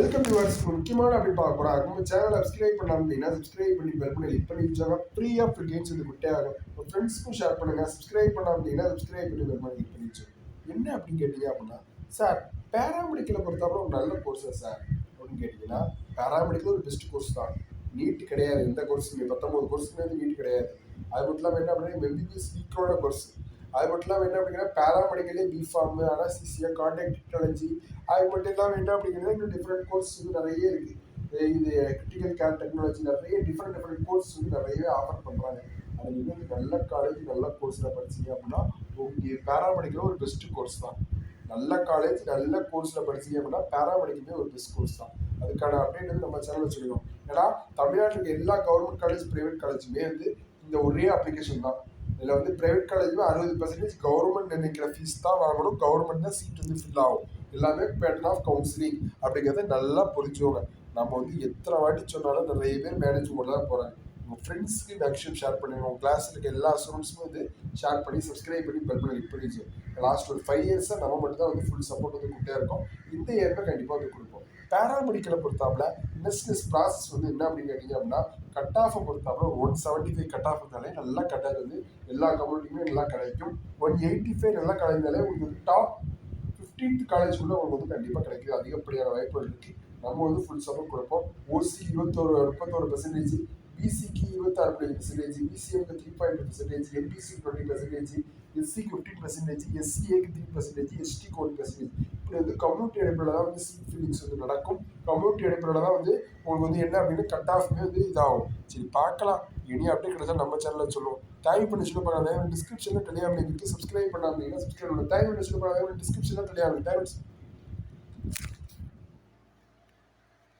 Welcome viewers. முக்கியமான அப்படி பார்க்க போகிறோம். நம்ம சேனலை சப்ஸ்கிரைப் பண்ணாமல் இருந்தீங்கன்னா சப்ஸ்கிரைப் பண்ணி பெல் பண்ணி கிளிக் பண்ணி வச்சாங்க. ஃப்ரீயாக கேம்ஸ் இது குட்டையாகும். உங்கள் ஃப்ரெண்ட்ஸ்க்கும் ஷேர் பண்ணுங்கள். சப்ஸ்கிரைப் பண்ணாமல் இருந்தீங்கன்னா சப்ஸ்கிரைப் பண்ணி பெல் பண்ணி கிளிக் பண்ணி வச்சு என்ன அப்படின்னு கேட்டீங்க அப்படின்னா, சார் பேராமெடிக்கலை பொறுத்தவரை ஒரு நல்ல கோர்ஸ் சார் அப்படின்னு கேட்டிங்கன்னா, பேராமெடிக்கல் ஒரு பெஸ்ட் கோர்ஸ் தான். நீட் கிடையாது. எந்த கோர்ஸுமே 19 கோர்ஸுமே வந்து நீட் கிடையாது. அது மட்டும் இல்லாமல் என்ன அப்படின்னா எம்பிபிஎஸ் வீக்கோட கோர்ஸ். அது மட்டும் இல்லாமல் என்ன அப்படிங்கன்னா பேராமெடிக்கலே பிஃபார்ம், அனாசிசியா, கான்டாக்ட் டெக்னாலஜி, அது மட்டும் இல்லாமல் என்ன அப்படிங்கிறது இன்னும் டிஃப்ரெண்ட் கோர்ஸ் வந்து நிறைய இருக்குது. இது கிரிட்டிக்கல் கேர் டெக்னாலஜி நிறைய டிஃப்ரெண்ட் கோர்ஸ் வந்து நிறையவே ஆஃபர் பண்ணுறாங்க. அது நீங்கள் வந்து நல்ல காலேஜ் நல்ல கோர்ஸில் படிச்சீங்க அப்படின்னா உங்களுக்கு பேராமெடிக்கலும் ஒரு பெஸ்ட் கோர்ஸ் தான். நல்ல காலேஜ் நல்ல கோர்ஸில் படிச்சீங்க அப்படின்னா பேராமெடிக்கலுமே ஒரு பெஸ்ட் கோர்ஸ் தான். அதுக்கான அப்டேட் வந்து நம்ம சேனலில் சொல்லிடுவோம். ஏன்னா தமிழ்நாட்டுக்கு எல்லா கவர்மெண்ட் காலேஜ் ப்ரைவேட் காலேஜுமே வந்து இந்த ஒரே அப்ளிகேஷன் தான். இதில் வந்து ப்ரைவேட் காலேஜுமே 60% கவர்மெண்ட் நினைக்கிற ஃபீஸ் தான் வாங்கணும். கவர்மெண்ட் தான் சீட் வந்து ஃபில் ஆகும். எல்லாமே பேட்டர்ன் ஆஃப் கவுன்சிலிங் அப்படிங்கிறத நல்லா புரிஞ்சுவாங்க. நம்ம வந்து எத்தனை வாட்டி சொன்னாலும் நிறைய பேர் மேனேஜ் பண்ண தான் போகிறாங்க. உங்கள் ஃப்ரெண்ட்ஸ்க்கு மேக்ஸிமம் ஷேர் பண்ணுங்க. உங்கள் கிளாஸில் இருக்க எல்லா ஸ்டூடெண்ட்ஸுமே வந்து ஷேர் பண்ணி சப்ஸ்கிரைப் பண்ணி பெல் பண்ணி கிளிக் பண்ணி லாஸ்ட் ஒரு 5 இயர்ஸாக நம்ம மட்டும் தான் வந்து ஃபுல் சப்போர்ட் வந்து கொடுத்தே இருக்கோம். இந்த இயர்மே கண்டிப்பாக வந்து கொடுப்போம். பேராமெடிக்கலை பொறுத்தாப்புல இன்வெஸ்ட்மெண்ட் ப்ராசஸ் வந்து என்ன அப்படின்னு கேட்டிங்க அப்படின்னா, கட் ஆஃபை பொறுத்தாப்புல 175 கட் ஆஃப் இருந்தாலே நல்லா கட் ஆஃப் வந்து எல்லா கம்யூனிட்டியுமே நல்லா கிடைக்கும். 185 நல்லா கிடைந்தாலே உங்களுக்கு டாப் 15th காலேஜுக்குள்ளே உங்களுக்கு வந்து கண்டிப்பாக கிடைக்குது. அதிகப்படியான வாய்ப்புகள் இருக்குது. நம்ம வந்து ஃபுல் சப்போர்ட் கொடுப்போம். ஓசி 31%, பிசிக்கு 26%, பிசிஎம்க்கு 3.2%, எம்பிசி 20%, எஸ்சிக்கு 15%, எஸ்சிஏக்கு 3%, எஸ்டிக்கு 1%. இப்படி வந்து கம்யூனிட்டி அடிப்படையில் தான் வந்து சீட் ஃபில்லிங்ஸ் வந்து நடக்கும். கம்யூனிட்டி அடிப்படையில் தான் வந்து உங்களுக்கு வந்து என்ன அப்படின்னு கட் ஆஃப்மே வந்து இதாகும். சரி பார்க்கலாம். இனி அப்டேட் கிடைச்சா நம்ம சேனலில் சொல்லுவோம். டைப் பண்ணி சொல்ல போகிறாங்க டிஸ்கிரிப்ஷனில் டெலிகிராம் லிங்க் இருக்குது. சப்ஸ்கிரைப் பண்ணாமல் சப்ஸ்கிரைப் பண்ணுங்கள். டைப் பண்ணி சொல்ல போகிறாங்க டிஸ்கிரிப்ஷனில் டெலிகிராம் லிங்க்.